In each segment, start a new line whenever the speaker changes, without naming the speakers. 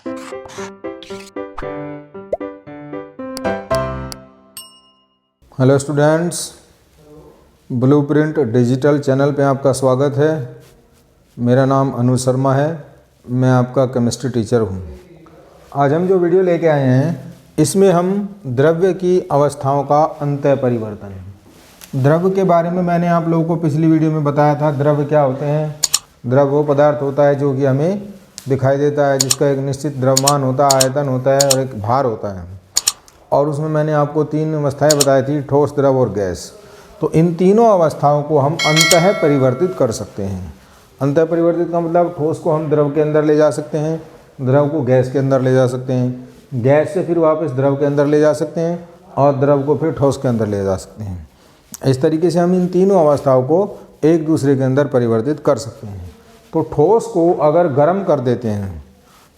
Hello students, blueprint digital channel पे आपका स्वागत है। मेरा नाम अनु शर्मा है, मैं आपका केमिस्ट्री टीचर हूँ। आज हम जो वीडियो लेके आए हैं इसमें हम द्रव्य की अवस्थाओं का अंतः परिवर्तन। द्रव्य के बारे में मैंने आप लोगों को पिछली वीडियो में बताया था। द्रव्य क्या होते हैं? द्रव्य वो पदार्थ होता है जो कि हमें दिखाई देता है, जिसका एक निश्चित द्रव्यमान होता है, आयतन होता है और एक भार होता है। और उसमें मैंने आपको 3 अवस्थाएं बताई थी, ठोस, द्रव और गैस। तो इन तीनों अवस्थाओं को हम अंतः परिवर्तित कर सकते हैं। अंतः परिवर्तित का मतलब ठोस को हम द्रव के अंदर ले जा सकते हैं, द्रव को गैस के अंदर ले जा सकते हैं, गैस से फिर वापस द्रव के अंदर ले जा सकते हैं और द्रव को फिर ठोस के अंदर ले जा सकते हैं। इस तरीके से हम इन तीनों अवस्थाओं को एक दूसरे के अंदर परिवर्तित कर सकते हैं। तो ठोस को अगर गर्म कर देते हैं,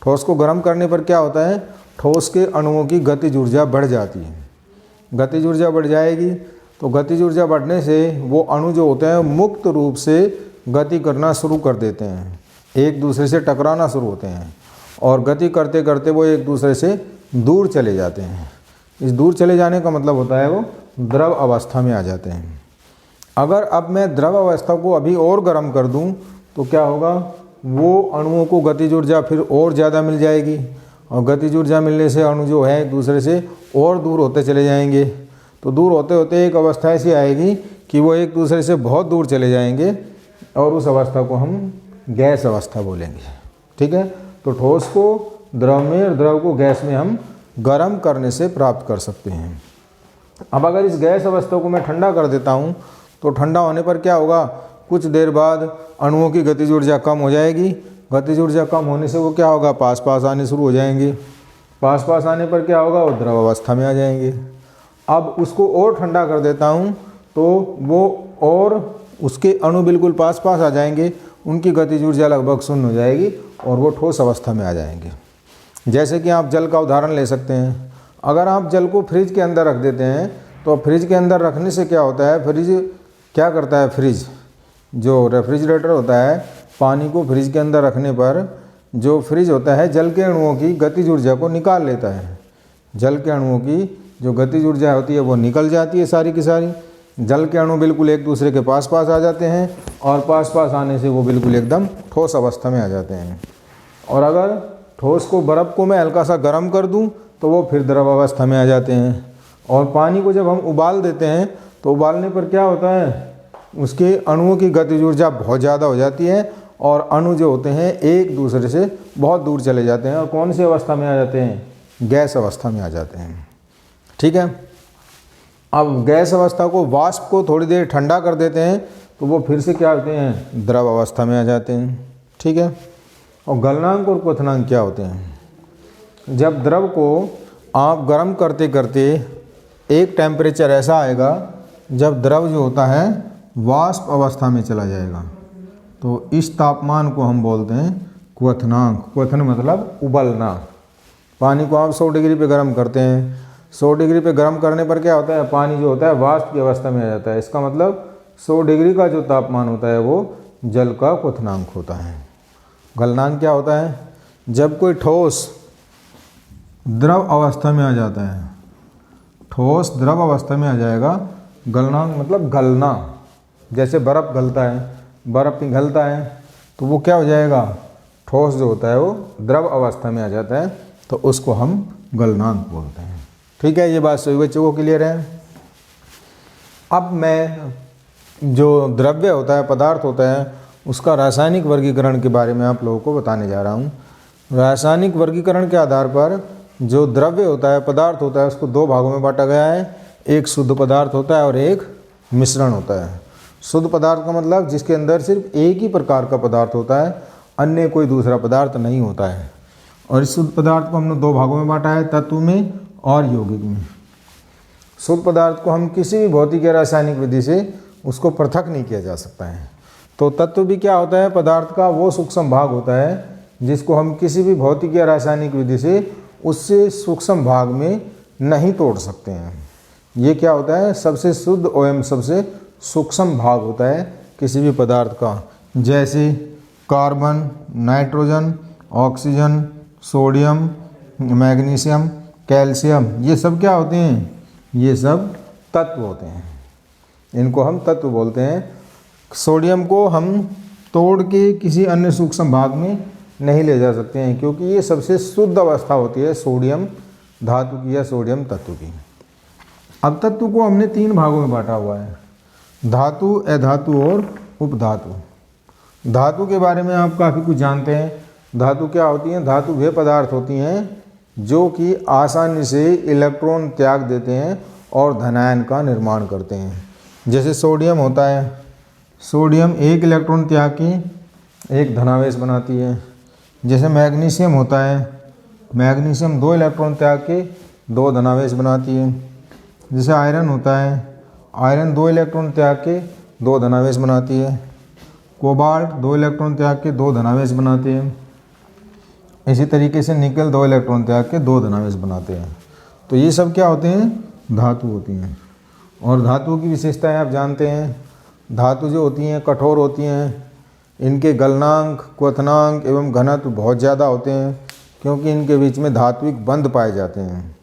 ठोस को गर्म करने पर क्या होता है? ठोस के अणुओं की गतिज ऊर्जा बढ़ जाती है। गतिज ऊर्जा बढ़ जाएगी तो गतिज ऊर्जा बढ़ने से वो अणु जो होते हैं मुक्त रूप से गति करना शुरू कर देते हैं, एक दूसरे से टकराना शुरू होते हैं और गति करते करते वो एक दूसरे से दूर चले जाते हैं। इस दूर चले जाने का मतलब होता है वो द्रव अवस्था में आ जाते हैं। अगर अब मैं द्रव अवस्था को अभी और गर्म कर दूं तो क्या होगा? वो अणुओं को गतिज ऊर्जा फिर और ज़्यादा मिल जाएगी और गतिज ऊर्जा मिलने से अणु जो है एक दूसरे से और दूर होते चले जाएंगे। तो दूर होते होते एक अवस्था ऐसी आएगी कि वो एक दूसरे से बहुत दूर चले जाएंगे और उस अवस्था को हम गैस अवस्था बोलेंगे। ठीक है? तो ठोस को द्रव में और द्रव को गैस में हम गर्म करने से प्राप्त कर सकते हैं। अब अगर इस गैस अवस्था को मैं ठंडा कर देता हूँ तो ठंडा होने पर क्या होगा? कुछ देर बाद अणुओं की गतिज ऊर्जा कम हो जाएगी। गतिज ऊर्जा कम होने से वो क्या होगा? पास पास आने शुरू हो जाएंगे। पास पास आने पर क्या होगा? वो द्रव अवस्था में आ जाएंगे। अब उसको और ठंडा कर देता हूँ तो वो और उसके अणु बिल्कुल पास पास आ जाएंगे, उनकी गतिज ऊर्जा लगभग शून्य हो जाएगी और वो ठोस अवस्था में आ जाएंगे। जैसे कि आप जल का उदाहरण ले सकते हैं। अगर आप जल को फ्रिज के अंदर रख देते हैं तो फ्रिज के अंदर रखने से क्या होता है? फ्रिज क्या करता है? फ्रिज जो रेफ्रिजरेटर होता है, पानी को फ्रिज के अंदर रखने पर जो फ्रिज होता है जल के अणुओं की गतिज ऊर्जा को निकाल लेता है। जल के अणुओं की जो गतिज ऊर्जा होती है वो निकल जाती है सारी की सारी। जल के अणु बिल्कुल एक दूसरे के पास पास आ जाते हैं और पास पास आने से वो बिल्कुल एकदम ठोस अवस्था में आ जाते हैं। और अगर ठोस को, बर्फ़ को मैं हल्का सा गर्म कर दूं तो वो फिर द्रव अवस्था में आ जाते हैं। और पानी को जब हम उबाल देते हैं तो उबालने पर क्या होता है? उसके अणुओं की गतिज ऊर्जा बहुत ज़्यादा हो जाती है और अणु जो होते हैं एक दूसरे से बहुत दूर चले जाते हैं और कौन सी अवस्था में आ जाते हैं? गैस अवस्था में आ जाते हैं। ठीक है? अब गैस अवस्था को, वाष्प को थोड़ी देर ठंडा कर देते हैं तो वो फिर से क्या होते हैं? द्रव अवस्था में आ जाते हैं। ठीक है? और गलनांक और क्वथनांक क्या होते हैं? जब द्रव को आप गर्म करते करते एक टेम्परेचर ऐसा आएगा जब द्रव जो होता है वाष्प अवस्था में चला जाएगा, तो इस तापमान को हम बोलते हैं क्वथनांक। क्वथन मतलब उबलना। पानी को आप 100 डिग्री पे गर्म करते हैं, 100 डिग्री पे गर्म करने पर क्या होता है? पानी जो होता है वाष्प की अवस्था में आ जाता है। इसका मतलब 100 डिग्री का जो तापमान होता है वो जल का क्वथनांक होता है। गलनांक क्या होता है? जब कोई ठोस द्रव अवस्था में आ जाता है, ठोस द्रव अवस्था में आ जाएगा। गलनांक मतलब गलना। जैसे बर्फ़ गलता है, बर्फ़ पिघलता है तो वो क्या हो जाएगा? ठोस जो होता है वो द्रव अवस्था में आ जाता है, तो उसको हम गलनांक बोलते हैं। ठीक है? ये बात सभी बच्चों को क्लियर है। अब मैं जो द्रव्य होता है, पदार्थ होता है, उसका रासायनिक वर्गीकरण के बारे में आप लोगों को बताने जा रहा हूँ। रासायनिक वर्गीकरण के आधार पर जो द्रव्य होता है, पदार्थ होता है, उसको 2 भागों में बांटा गया है। एक शुद्ध पदार्थ होता है और एक मिश्रण होता है। शुद्ध पदार्थ का मतलब जिसके अंदर सिर्फ एक ही प्रकार का पदार्थ होता है, अन्य कोई दूसरा पदार्थ नहीं होता है। और इस शुद्ध पदार्थ को हमने 2 भागों में बांटा है, तत्व में और यौगिक में। शुद्ध पदार्थ को हम किसी भी भौतिक या रासायनिक विधि से उसको पृथक नहीं किया जा सकता है। तो तत्व भी क्या होता है? पदार्थ का वो सूक्ष्म भाग होता है जिसको हम किसी भी भौतिक या रासायनिक विधि से उससे सूक्ष्म भाग में नहीं तोड़ सकते हैं। ये क्या होता है? सबसे शुद्ध एवं सबसे सूक्ष्म भाग होता है किसी भी पदार्थ का। जैसे carbon, nitrogen, oxygen, sodium, magnesium, calcium, ये सब क्या होते हैं? ये सब तत्व होते हैं। इनको हम तत्व बोलते हैं। सोडियम को हम तोड़ के किसी अन्य सूक्ष्म भाग में नहीं ले जा सकते हैं, क्योंकि ये सबसे शुद्ध अवस्था होती है सोडियम धातु की या सोडियम तत्व की। अब तत्व को हमने 3 भागों में बांटा हुआ है, धातु, अधातु और उपधातु। धातु के बारे में आप काफ़ी कुछ जानते हैं। धातु क्या होती हैं? धातु वे पदार्थ होती हैं जो कि आसानी से इलेक्ट्रॉन त्याग देते हैं और धनायन का निर्माण करते हैं। जैसे सोडियम होता है, सोडियम एक इलेक्ट्रॉन त्याग के एक धनावेश बनाती है। जैसे मैग्नीशियम होता है, मैग्नीशियम 2 इलेक्ट्रॉन त्याग के 2 धनावेश बनाती है। जैसे आयरन होता है, आयरन 2 इलेक्ट्रॉन त्याग के 2 धनावेश बनाती है। कोबाल्ट 2 इलेक्ट्रॉन त्याग के 2 धनावेश बनाते हैं। इसी तरीके से निकल 2 इलेक्ट्रॉन त्याग के 2 धनावेश बनाते हैं। तो ये सब क्या होते हैं? धातु होती हैं। और धातुओं की विशेषताएं आप जानते हैं। धातु जो होती हैं कठोर होती हैं, इनके गलनांक, क्वथनांक एवं घनत्व बहुत ज़्यादा होते हैं, क्योंकि इनके बीच में धात्विक बंध पाए जाते हैं।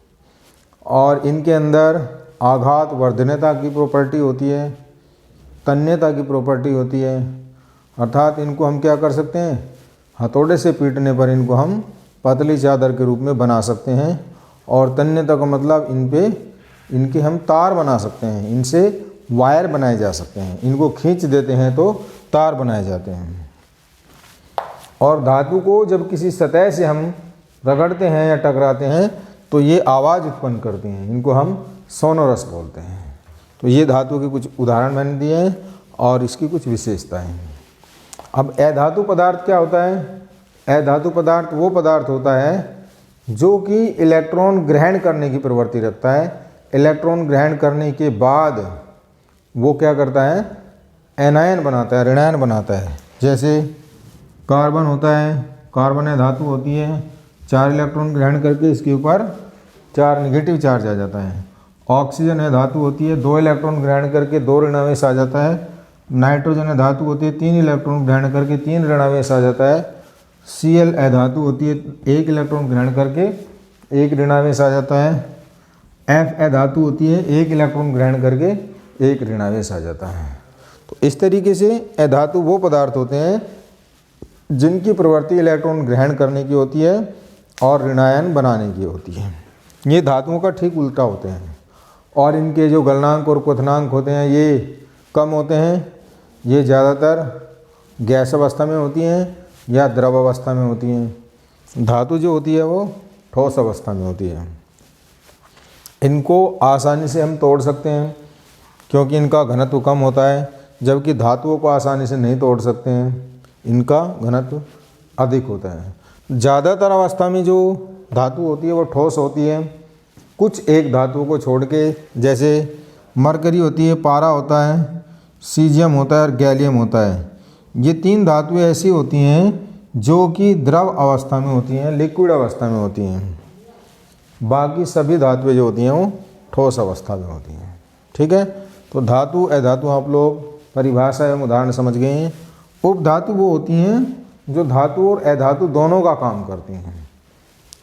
और इनके अंदर आघात वर्धनता की प्रॉपर्टी होती है, तन्यता की प्रॉपर्टी होती है। अर्थात इनको हम क्या कर सकते हैं? हथौड़े से पीटने पर इनको हम पतली चादर के रूप में बना सकते हैं। और तन्यता का मतलब इनके हम तार बना सकते हैं, इनसे वायर बनाए जा सकते हैं। इनको खींच देते हैं तो तार बनाए जाते हैं। और धातु को जब किसी सतह से हम रगड़ते हैं या टकराते हैं तो ये आवाज़ उत्पन्न करती हैं। इनको हम सोनोरस बोलते हैं। तो ये धातु के कुछ उदाहरण मैंने दिए हैं और इसकी कुछ विशेषताएं हैं। अब अधातु पदार्थ क्या होता है? अधातु पदार्थ वो पदार्थ होता है जो कि इलेक्ट्रॉन ग्रहण करने की प्रवृत्ति रखता है। इलेक्ट्रॉन ग्रहण करने के बाद वो क्या करता है? एनायन बनाता है, ऋणायन बनाता है। जैसे कार्बन होता है, कार्बन अधातु होती है, 4 इलेक्ट्रॉन ग्रहण करके इसके ऊपर 4 नेगेटिव चार्ज आ जाता है। ऑक्सीजन अधातु होती है, 2 इलेक्ट्रॉन ग्रहण करके 2 ऋणावेश आ जाता है। नाइट्रोजन अधातु होती है, 3 इलेक्ट्रॉन ग्रहण करके 3 ऋणावेश आ जाता है। Cl अधातु होती है, 1 इलेक्ट्रॉन ग्रहण करके 1 ऋणावेश आ जाता है। F अधातु होती है, 1 इलेक्ट्रॉन ग्रहण करके 1 ऋणावेश आ जाता है। तो इस तरीके से अधातु वो पदार्थ होते हैं जिनकी प्रवृत्ति इलेक्ट्रॉन ग्रहण करने की होती है और ऋणायन बनाने की होती है। ये धातुओं का ठीक उल्टा होते हैं। और इनके जो गलनांक और क्वथनांक होते हैं ये कम होते हैं। ये ज़्यादातर गैस अवस्था में होती हैं या द्रव अवस्था में होती हैं। धातु जो होती है वो ठोस अवस्था में होती है। इनको आसानी से हम तोड़ सकते हैं क्योंकि इनका घनत्व कम होता है, जबकि धातुओं को आसानी से नहीं तोड़ सकते हैं, इनका घनत्व अधिक होता है। ज़्यादातर अवस्था में जो धातु होती है वो ठोस होती है, कुछ एक धातुओं को छोड़ के। जैसे मरकरी होती है, पारा होता है, सीजियम होता है और गैलियम होता है। ये 3 धातुएं ऐसी होती हैं जो कि द्रव अवस्था में होती हैं, लिक्विड अवस्था में होती हैं। बाकी सभी धातुएं जो होती हैं वो ठोस अवस्था में होती हैं। ठीक है, तो धातु अधातु आप लोग परिभाषा एवं उदाहरण समझ गए हैं। उपधातु वो होती हैं जो धातु और अधातु दोनों का काम करती हैं।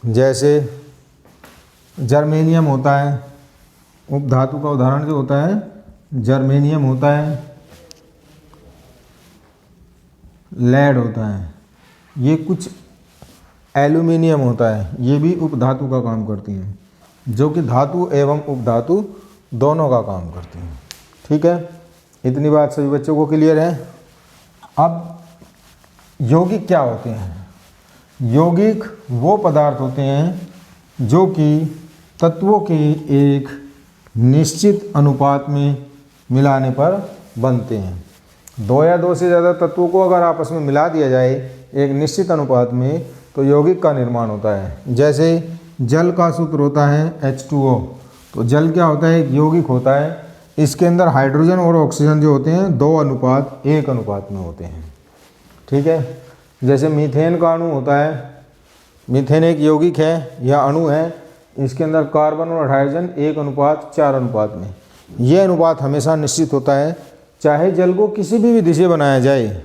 जैसे जर्मेनियम होता है, उपधातु का उदाहरण जो होता है जर्मेनियम होता है, लेड होता है, ये कुछ एल्यूमिनियम होता है, ये भी उपधातु का काम करती हैं, जो कि धातु एवं उपधातु दोनों का काम करती हैं। ठीक है, इतनी बात सभी बच्चों को क्लियर है। अब यौगिक क्या होते हैं? यौगिक वो पदार्थ होते हैं जो कि तत्वों के एक निश्चित अनुपात में मिलाने पर बनते हैं। 2 या 2 से ज़्यादा तत्वों को अगर आपस में मिला दिया जाए एक निश्चित अनुपात में तो यौगिक का निर्माण होता है। जैसे जल का सूत्र होता है H2O, तो जल क्या होता है? एक यौगिक होता है। इसके अंदर हाइड्रोजन और ऑक्सीजन जो होते हैं 2:1 अनुपात में होते हैं। ठीक है, जैसे मीथेन का अणु होता है, मीथेन एक यौगिक है या अणु है, इसके अंदर कार्बन और हाइड्रोजन 1:4 अनुपात में। यह अनुपात हमेशा निश्चित होता है, चाहे जल को किसी भी विधि से बनाया जाए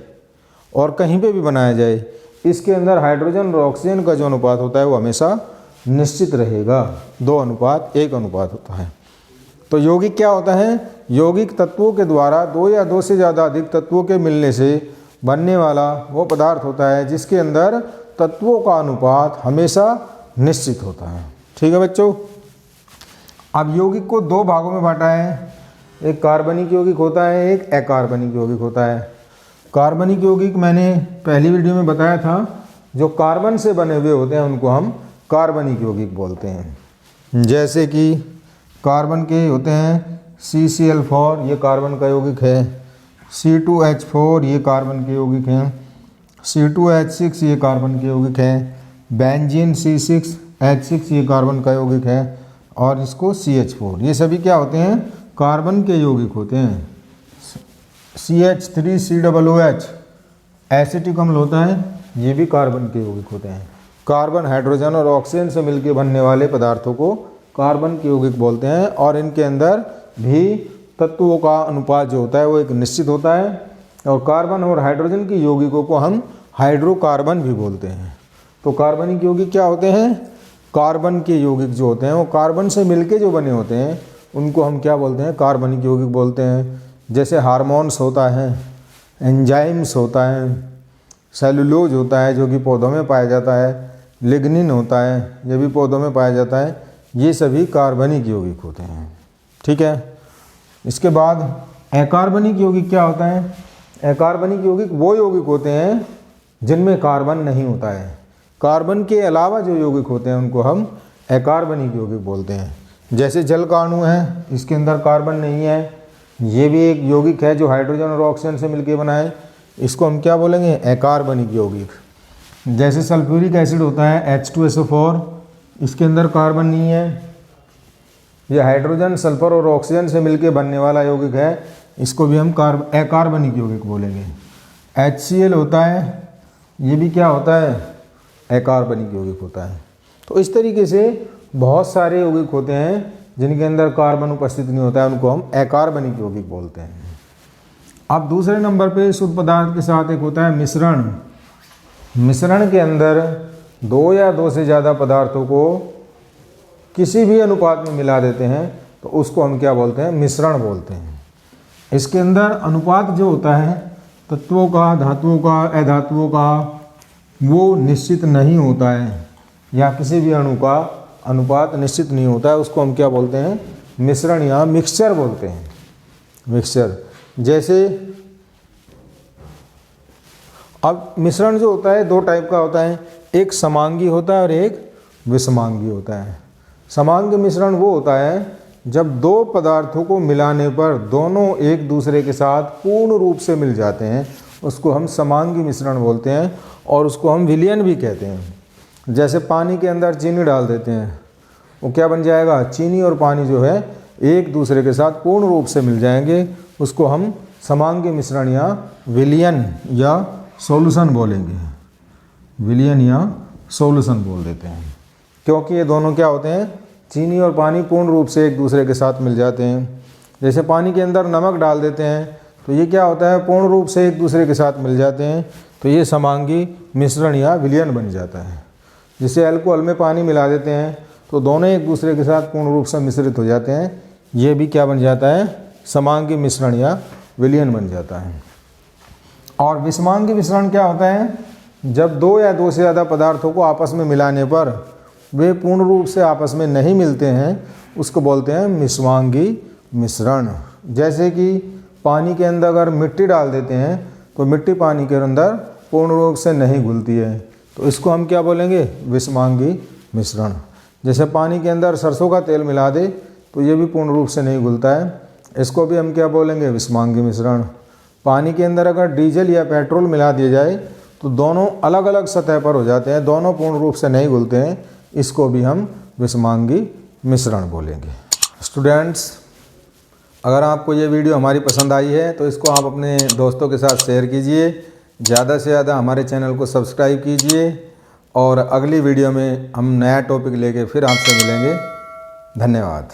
और कहीं पे भी बनाया जाए, इसके अंदर हाइड्रोजन और ऑक्सीजन का जो अनुपात होता है वो हमेशा निश्चित रहेगा, 2:1 अनुपात होता है। तो यौगिक क्या होता है? यौगिक तत्वों के द्वारा 2 या 2 से ज़्यादा अधिक तत्वों के मिलने से बनने वाला वो पदार्थ होता है जिसके अंदर तत्वों का अनुपात हमेशा निश्चित होता है। ठीक है बच्चों। अब यौगिक को 2 भागों में बांटा है, एक कार्बनिक यौगिक होता है, एक अकार्बनिक यौगिक होता है। कार्बनिक यौगिक मैंने पहली वीडियो में बताया था, जो कार्बन से बने हुए होते हैं उनको हम कार्बनिक यौगिक बोलते हैं। जैसे कि कार्बन के होते हैं CCl4, ये कार्बन का यौगिक है, C2H4 ये कार्बन के यौगिक हैं, C2H6 ये कार्बन के यौगिक है, बेंजीन C6H6 ये कार्बन का यौगिक है, और इसको CH4, ये सभी क्या होते हैं? कार्बन के यौगिक होते हैं। CH3COOH एसिटिक अम्ल होता है, ये भी कार्बन के यौगिक होते हैं। कार्बन हाइड्रोजन और ऑक्सीजन से मिलकर बनने वाले पदार्थों को कार्बन के यौगिक बोलते हैं, और इनके अंदर भी तत्वों का अनुपात जो होता है वो एक निश्चित होता है। और कार्बन और हाइड्रोजन की यौगिकों को हम हाइड्रोकार्बन भी बोलते हैं। तो कार्बनिक यौगिक क्या होते हैं? कार्बन के यौगिक जो होते हैं वो कार्बन से मिलके जो बने होते हैं उनको हम क्या बोलते हैं? कार्बनिक यौगिक बोलते हैं। जैसे हार्मोन्स होता है, एंजाइम्स होता है, सेलुलोज होता है जो कि पौधों में पाया जाता है, लिग्निन होता है, ये भी पौधों में पाया जाता है, ये सभी कार्बनिक यौगिक होते हैं। ठीक है। इसके बाद अकार्बनिक यौगिक क्या होता है? अकार्बनिक यौगिक वो यौगिक होते हैं जिनमें कार्बन नहीं होता है। कार्बन के अलावा जो यौगिक होते हैं उनको हम अकार्बनिक यौगिक बोलते हैं। जैसे जल का अणु है, इसके अंदर कार्बन नहीं है, ये भी एक यौगिक है जो हाइड्रोजन और ऑक्सीजन से मिलकर बना है, इसको हम क्या बोलेंगे? अकार्बनिक यौगिक। जैसे सल्फ्यूरिक एसिड होता है H2SO4, इसके अंदर कार्बन नहीं है, ये हाइड्रोजन, सल्फर और ऑक्सीजन से मिलकर बनने वाला यौगिक है, इसको भी हम अकार्बनिक यौगिक बोलेंगे। HCl होता है, ये भी क्या होता है? अकार्बनिक यौगिक होता है। तो इस तरीके से बहुत सारे यौगिक होते हैं जिनके अंदर कार्बन उपस्थित नहीं होता है, उनको हम अकार्बनिक यौगिक बोलते हैं। अब दूसरे नंबर पे शुद्ध पदार्थ के साथ एक होता है मिश्रण। मिश्रण के अंदर 2 या 2 से ज़्यादा पदार्थों को किसी भी अनुपात में मिला देते हैं तो उसको हम क्या बोलते हैं? मिश्रण बोलते हैं। इसके अंदर अनुपात जो होता है तत्वों का, धातुओं का, अधातुओं का, वो निश्चित नहीं होता है, या किसी भी अणु का अनुपात निश्चित नहीं होता है, उसको हम क्या बोलते हैं? मिश्रण या मिक्सचर बोलते हैं। मिक्सचर। जैसे अब मिश्रण जो होता है 2 टाइप का होता है, एक समांगी होता है और एक विषमांगी होता है। समांगी मिश्रण वो होता है जब 2 पदार्थों को मिलाने पर दोनों एक दूसरे के साथ पूर्ण रूप से मिल जाते हैं, उसको हम समांगी मिश्रण बोलते हैं, और उसको हम विलयन भी कहते हैं। जैसे पानी के अंदर चीनी डाल देते हैं, वो क्या बन जाएगा? चीनी और पानी जो है एक दूसरे के साथ पूर्ण रूप से मिल जाएंगे, उसको हम समांगी मिश्रण या विलयन या सॉल्यूशन बोलेंगे। विलयन या सॉल्यूशन बोल देते हैं, क्योंकि ये दोनों क्या होते हैं? चीनी और पानी पूर्ण रूप से एक दूसरे के साथ मिल जाते हैं। जैसे पानी के अंदर नमक डाल देते हैं तो ये क्या होता है? पूर्ण रूप से एक दूसरे के साथ मिल जाते हैं, तो ये समांगी मिश्रण या विलयन बन जाता है। जैसे अल्कोहल में पानी मिला देते हैं तो दोनों एक दूसरे के साथ पूर्ण रूप से मिश्रित हो जाते हैं, ये भी क्या बन जाता है? समांगी मिश्रण या विलयन बन जाता है। और विषमांगी मिश्रण क्या होता है? जब 2 या 2 से ज़्यादा पदार्थों को आपस में मिलाने पर वे पूर्ण रूप से आपस में नहीं मिलते हैं, उसको बोलते हैं विषमांगी मिश्रण। जैसे कि पानी के अंदर अगर मिट्टी डाल देते हैं तो मिट्टी पानी के अंदर पूर्ण रूप से नहीं घुलती है, तो इसको हम क्या बोलेंगे? विषमांगी मिश्रण। जैसे पानी के अंदर सरसों का तेल मिला दे तो ये भी पूर्ण रूप से नहीं घुलता है, इसको भी हम क्या बोलेंगे? विषमांगी मिश्रण। पानी के अंदर अगर डीजल या पेट्रोल मिला दिया जाए तो दोनों अलग अलग सतह पर हो जाते हैं, दोनों पूर्ण रूप से नहीं घुलते हैं, इसको भी हम विषमांगी मिश्रण बोलेंगे। स्टूडेंट्स, अगर आपको ये वीडियो हमारी पसंद आई है तो इसको आप अपने दोस्तों के साथ शेयर कीजिए, ज़्यादा से ज़्यादा हमारे चैनल को सब्सक्राइब कीजिए, और अगली वीडियो में हम नया टॉपिक लेके फिर आपसे मिलेंगे। धन्यवाद।